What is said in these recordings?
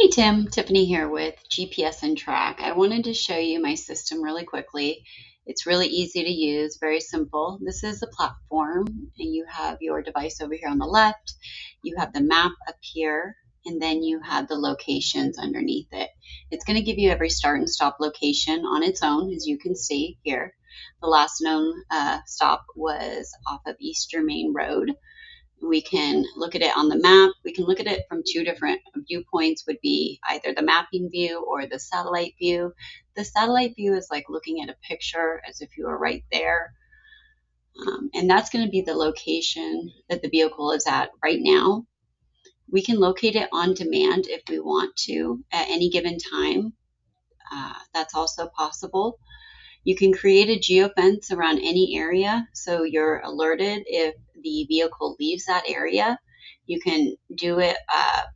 Hey Tim, Tiffany here with GPS and Track. I wanted to show you my system really quickly. It's really easy to use, very simple. This is the platform, and you have your device over here on the left. You have the map up here, and then you have the locations underneath it. It's going to give you every start and stop location on its own, as you can see here. The last known stop was off of Easter Main Road. We can look at it on the map. We can look at it from two different viewpoints, would be either the mapping view or the satellite view. The satellite view is like looking at a picture as if you were right there. And that's going to be the location that the vehicle is at right now. We can locate it on demand if we want to at any given time. That's also possible. You can create a geofence around any area so you're alerted if the vehicle leaves that area. You can do it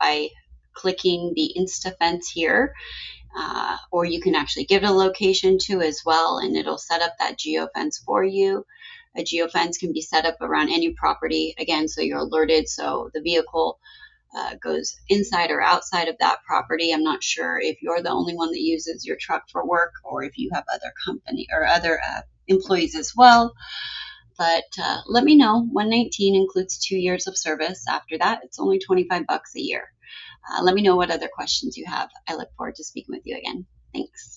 by clicking the Insta Fence here, or you can actually give it a location too as well, and it'll set up that geofence for you. A geofence can be set up around any property, again, so you're alerted so the vehicle goes inside or outside of that property. I'm not sure if you're the only one that uses your truck for work or if you have other company or other employees as well. But let me know. 119 includes 2 years of service. After that, it's only 25 bucks a year. Let me know what other questions you have. I look forward to speaking with you again. Thanks.